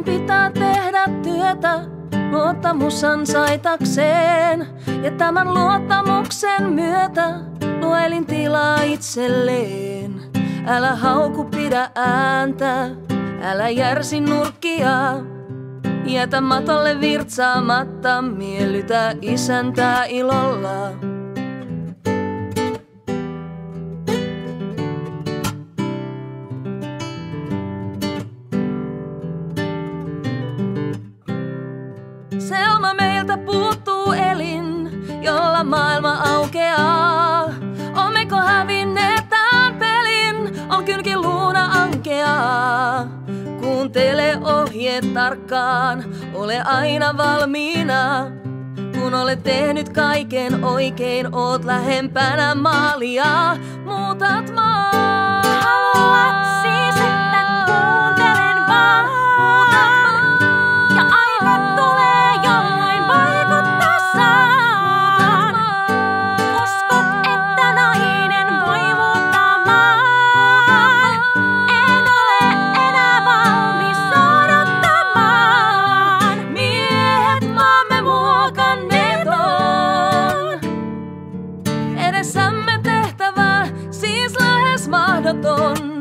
Meidän pitää tehdä työtä luottamus ansaitakseen. Ja tämän luottamuksen myötä luo elintilaa itselleen. Älä hauku, pidä ääntä, älä järsi nurkkia. Jätä matolle virtsaamatta, miellytä isäntää ilolla. Selma, meiltä puuttuu elin, jolla maailma aukeaa. Ommeko hävinneet tämän pelin, on kylkiluuna ankeaa. Kuuntele ohjeet tarkkaan, ole aina valmiina. Kun olet tehnyt kaiken oikein, oot lähempänä maalia, muutat maan. Haluat siis, että kuuntelen vaan. Ja aivot tulee jolloin vaikuttaa saa. Uskot, että nainen voi muuttaa maan. En ole enää valmis odottamaan. Miehet maamme muokanneet on. Edessämme tehtävä, siis lähes mahdoton.